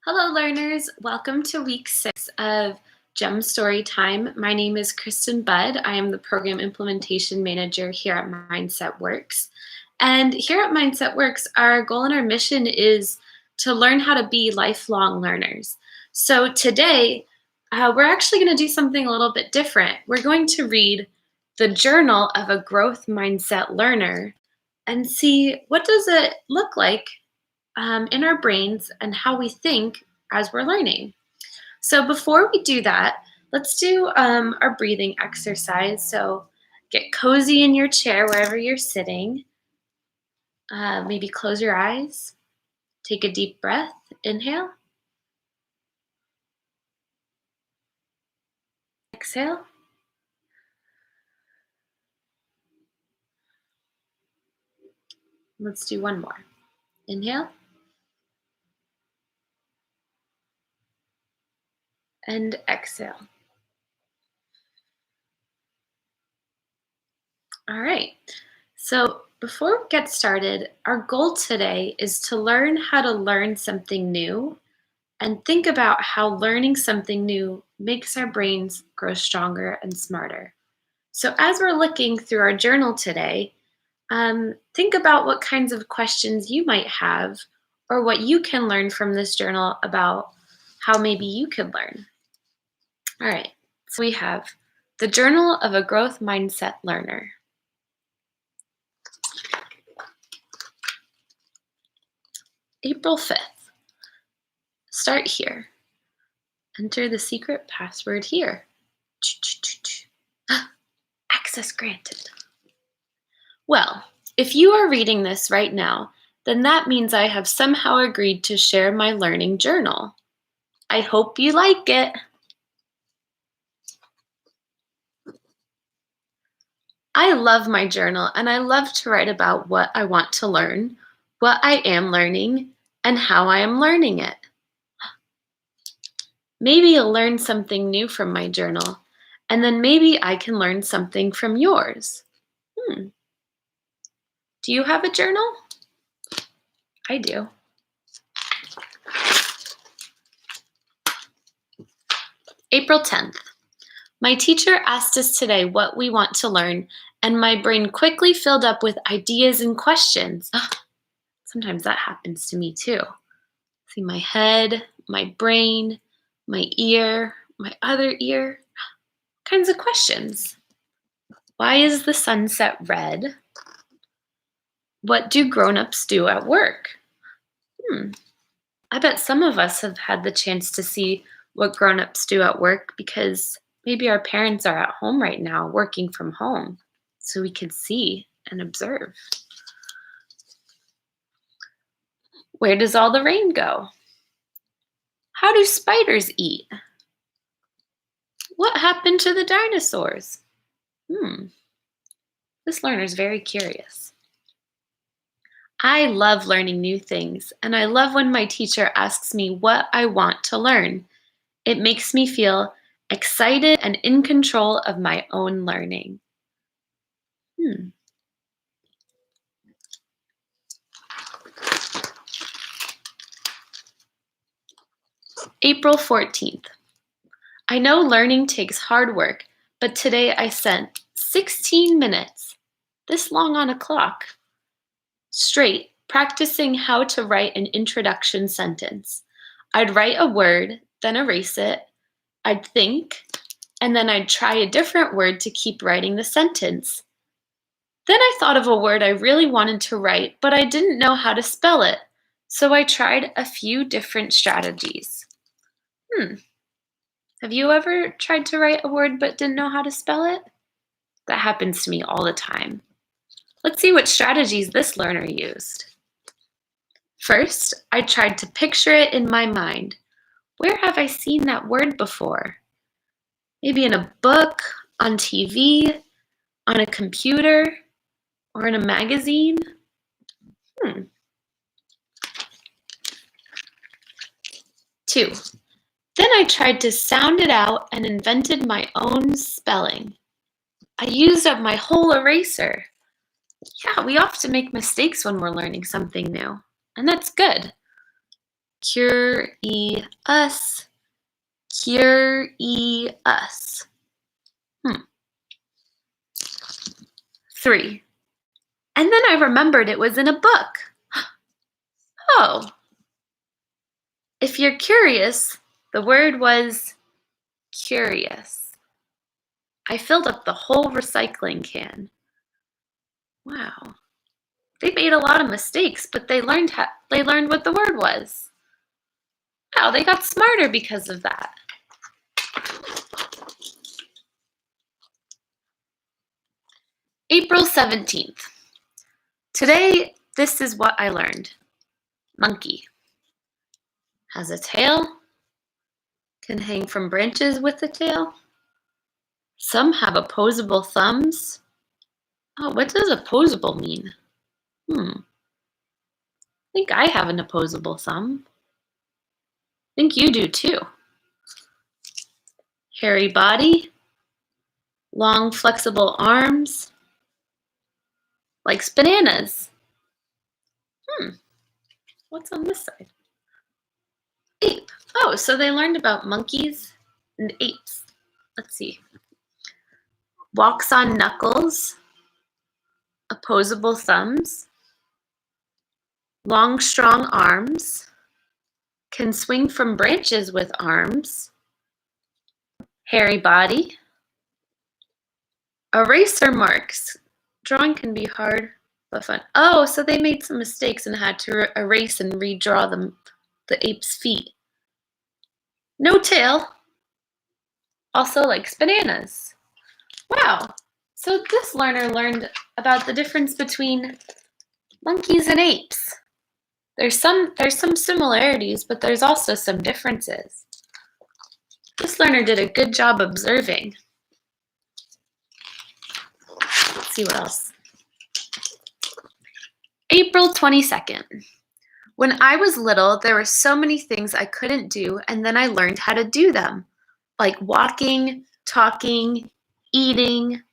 Hello, learners. Welcome to week 6 of GEM Story Time. My name is Kristen Budd. I am the Program Implementation Manager here at Mindset Works. And here at Mindset Works, our goal and our mission is to learn how to be lifelong learners. So today, we're actually going to do something a little bit different. We're going to read the Journal of a Growth Mindset Learner and see what does it look like in our brains and how we think as we're learning. So before we do that, let's do our breathing exercise. So get cozy in your chair wherever you're sitting. Maybe close your eyes. Take a deep breath. Inhale. Exhale. Let's do one more. Inhale. And exhale. All right. So before we get started, our goal today is to learn how to learn something new and think about how learning something new makes our brains grow stronger and smarter. So as we're looking through our journal today, think about what kinds of questions you might have or what you can learn from this journal about how maybe you could learn. All right, so we have the Journal of a Growth Mindset Learner. April 5th. Start here. Enter the secret password here. Access granted. Well, if you are reading this right now, then that means I have somehow agreed to share my learning journal. I hope you like it. I love my journal and I love to write about what I want to learn, what I am learning, and how I am learning it. Maybe you'll learn something new from my journal, and then maybe I can learn something from yours. Do you have a journal? I do. April 10th. My teacher asked us today what we want to learn, and my brain quickly filled up with ideas and questions. Sometimes that happens to me too. See my head, my brain, my ear, my other ear, kinds of questions. Why is the sunset red? What do grown-ups do at work? I bet some of us have had the chance to see what grown-ups do at work because maybe our parents are at home right now working from home, so we could see and observe. Where does all the rain go? How do spiders eat? What happened to the dinosaurs? This learner's very curious. I love learning new things, and I love when my teacher asks me what I want to learn. It makes me feel excited and in control of my own learning. April 14th. I know learning takes hard work, but today I spent 16 minutes, this long on a clock, straight practicing how to write an introduction sentence. I'd write a word, then erase it. I'd think, and then I'd try a different word to keep writing the sentence. Then I thought of a word I really wanted to write, but I didn't know how to spell it, so I tried a few different strategies. Have you ever tried to write a word but didn't know how to spell it? That happens to me all the time. Let's see what strategies this learner used. First, I tried to picture it in my mind. Where have I seen that word before? Maybe in a book, on TV, on a computer, or in a magazine? 2. Then I tried to sound it out and invented my own spelling. I used up my whole eraser. Yeah, we often make mistakes when we're learning something new, and that's good. Curious. Curious. 3. And then I remembered it was in a book. Oh, if you're curious, the word was curious. I filled up the whole recycling can. Wow. They made a lot of mistakes, but they learned what the word was. Wow, they got smarter because of that. April 17th. Today, this is what I learned. Monkey. Has a tail. Can hang from branches with a tail. Some have opposable thumbs. Oh, what does opposable mean? I think I have an opposable thumb. I think you do too. Hairy body. Long flexible arms. Likes bananas. What's on this side? Ape. Oh, so they learned about monkeys and apes. Let's see. Walks on knuckles. Opposable thumbs. Long, strong arms. Can swing from branches with arms. Hairy body. Eraser marks. Drawing can be hard but fun. Oh, so they made some mistakes and had to erase and redraw the ape's feet. No tail. Also likes bananas. Wow. So this learner learned about the difference between monkeys and apes. There's some similarities, but there's also some differences. This learner did a good job observing. Let's see what else. April 22nd. When I was little, there were so many things I couldn't do, and then I learned how to do them, like walking, talking, eating,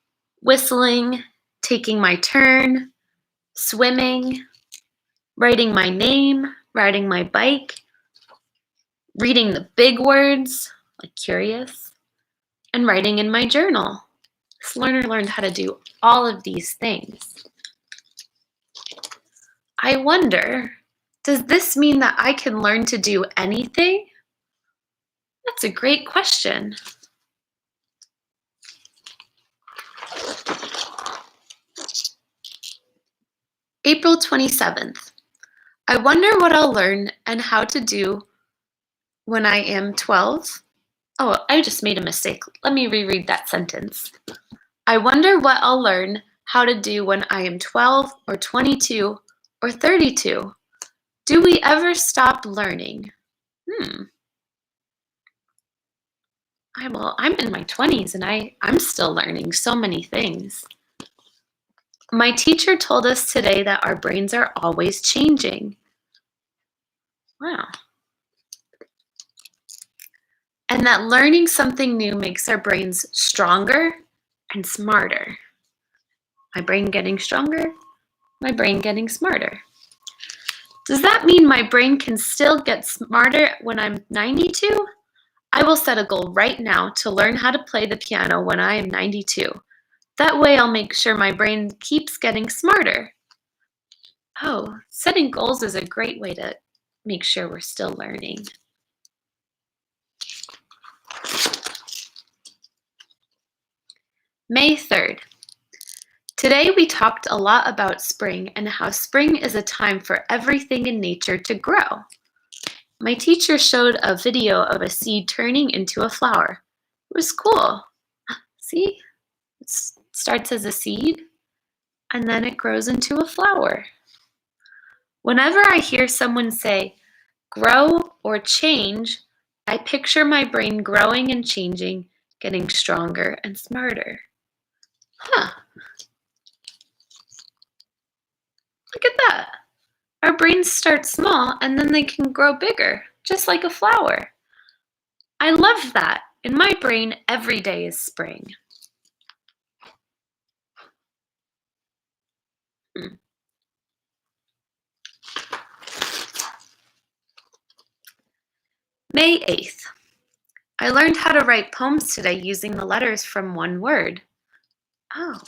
whistling, taking my turn, swimming, writing my name, riding my bike, reading the big words, like curious, and writing in my journal. This learner learned how to do all of these things. I wonder, does this mean that I can learn to do anything? That's a great question. April 27th. I wonder what I'll learn and how to do when I am 12. Oh, I just made a mistake. Let me reread that sentence. I wonder what I'll learn how to do when I am 12 or 22 or 32. Do we ever stop learning? I'm in my 20s and I'm still learning so many things. My teacher told us today that our brains are always changing. Wow. And that learning something new makes our brains stronger and smarter. My brain getting stronger, my brain getting smarter. Does that mean my brain can still get smarter when I'm 92? I will set a goal right now to learn how to play the piano when I am 92. That way I'll make sure my brain keeps getting smarter. Oh, setting goals is a great way to make sure we're still learning. May 3rd. Today we talked a lot about spring and how spring is a time for everything in nature to grow. My teacher showed a video of a seed turning into a flower. It was cool. See? It starts as a seed and then it grows into a flower. Whenever I hear someone say grow or change, I picture my brain growing and changing, getting stronger and smarter. Look at that. Our brains start small and then they can grow bigger, just like a flower. I love that. In my brain, every day is spring. May 8th. I learned how to write poems today using the letters from one word. Oh.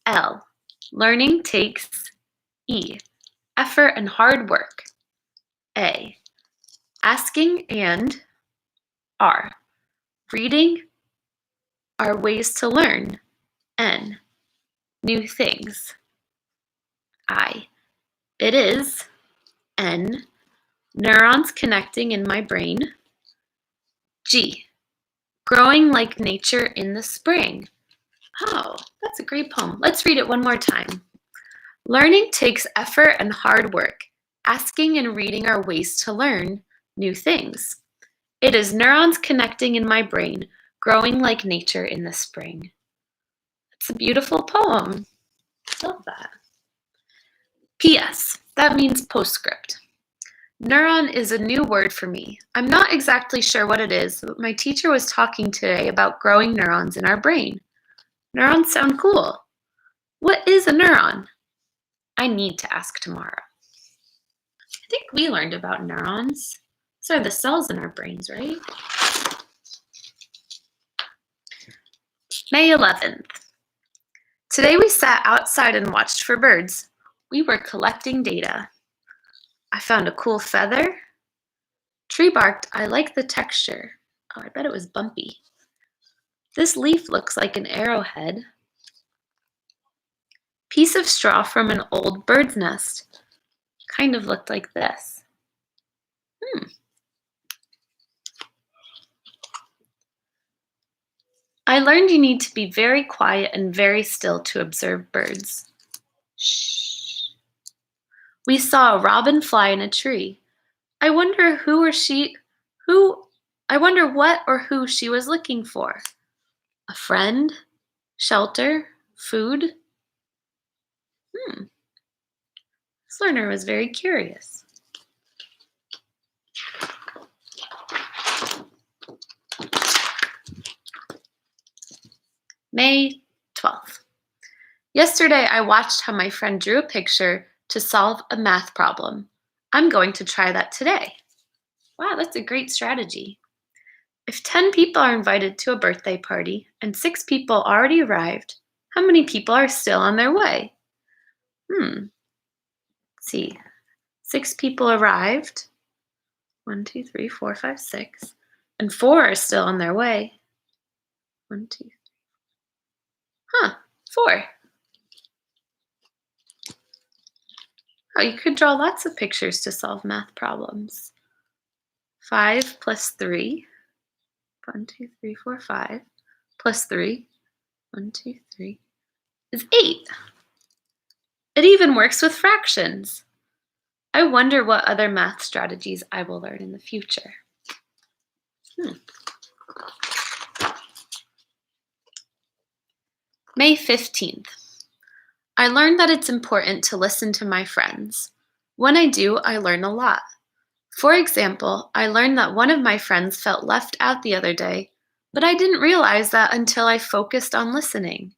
L. Learning takes E. Effort and hard work. A. Asking and R. Reading are ways to learn. N. New things. I. It is. N. Neurons connecting in my brain. G. Growing like nature in the spring. Oh, that's a great poem. Let's read it one more time. Learning takes effort and hard work. Asking and reading are ways to learn new things. It is neurons connecting in my brain, growing like nature in the spring. It's a beautiful poem. Love that. P.S. That means postscript. Neuron is a new word for me. I'm not exactly sure what it is, but my teacher was talking today about growing neurons in our brain. Neurons sound cool. What is a neuron? I need to ask tomorrow. I think we learned about neurons. These are the cells in our brains, right? May 11th. Today we sat outside and watched for birds. We were collecting data. I found a cool feather. Tree barked, I like the texture. Oh, I bet it was bumpy. This leaf looks like an arrowhead. Piece of straw from an old bird's nest. Kind of looked like this. I learned you need to be very quiet and very still to observe birds. Shh. We saw a robin fly in a tree. I wonder what or who she was looking for. A friend? Shelter? Food? This learner was very curious. May 12th. Yesterday, I watched how my friend drew a picture to solve a math problem. I'm going to try that today. Wow, that's a great strategy. If 10 people are invited to a birthday party and 6 people already arrived, how many people are still on their way? Let's see. 6 people arrived. 1, 2, 3, 4, 5, 6. And 4 are still on their way. 1, 2, 3. 4. Oh, you could draw lots of pictures to solve math problems. 5 plus 3. 1, 2, 3, 4, 5. Plus 3. 1, 2, 3. Is 8. It even works with fractions. I wonder what other math strategies I will learn in the future. May 15th. I learned that it's important to listen to my friends. When I do, I learn a lot. For example, I learned that one of my friends felt left out the other day, but I didn't realize that until I focused on listening.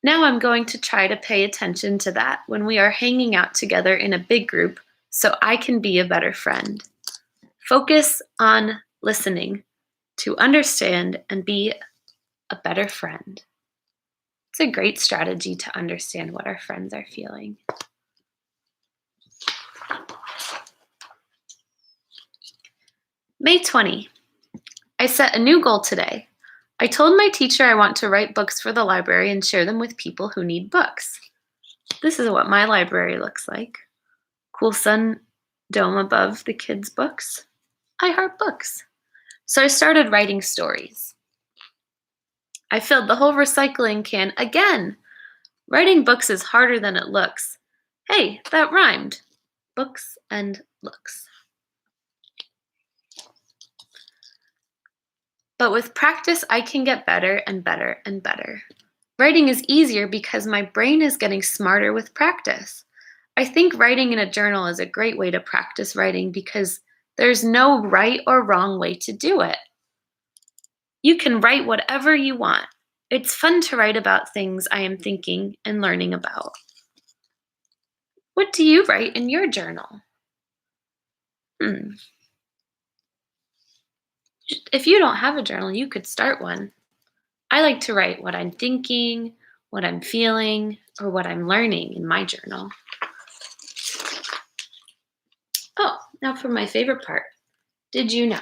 Now I'm going to try to pay attention to that when we are hanging out together in a big group so I can be a better friend. Focus on listening to understand and be a better friend. It's a great strategy to understand what our friends are feeling. May 20. I set a new goal today. I told my teacher I want to write books for the library and share them with people who need books. This is what my library looks like. Cool sun dome above the kids' books. I heart books. So I started writing stories. I filled the whole recycling can again. Writing books is harder than it looks. Hey, that rhymed. Books and looks. But with practice, I can get better and better and better. Writing is easier because my brain is getting smarter with practice. I think writing in a journal is a great way to practice writing because there's no right or wrong way to do it. You can write whatever you want. It's fun to write about things I am thinking and learning about. What do you write in your journal? Hmm. If you don't have a journal, you could start one. I like to write what I'm thinking, what I'm feeling, or what I'm learning in my journal. Oh, now for my favorite part. Did you know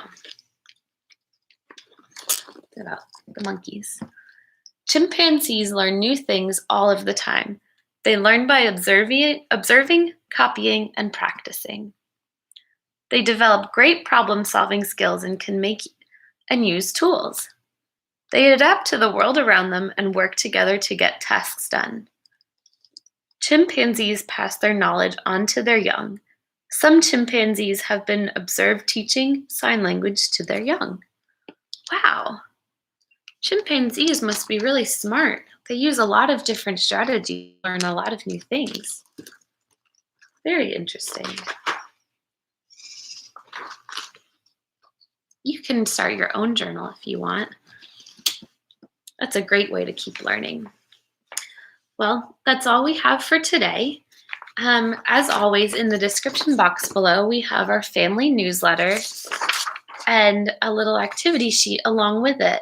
about the monkeys? Chimpanzees learn new things all of the time. They learn by observing, copying, and practicing. They develop great problem solving skills and can make and use tools. They adapt to the world around them and work together to get tasks done. Chimpanzees pass their knowledge on to their young. Some chimpanzees have been observed teaching sign language to their young. Wow, chimpanzees must be really smart. They use a lot of different strategies to learn a lot of new things. Very interesting. You can start your own journal if you want. That's a great way to keep learning. Well, that's all we have for today. As always, in the description box below, we have our family newsletter and a little activity sheet along with it.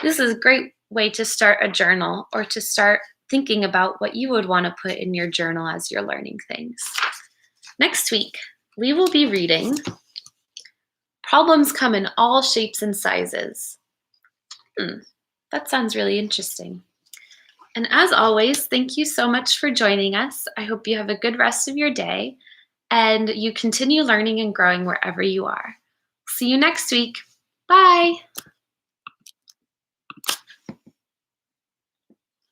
This is a great way to start a journal or to start thinking about what you would want to put in your journal as you're learning things. Next week, we will be reading Problems Come in All Shapes and Sizes. That sounds really interesting. And as always, thank you so much for joining us. I hope you have a good rest of your day and you continue learning and growing wherever you are. See you next week. Bye.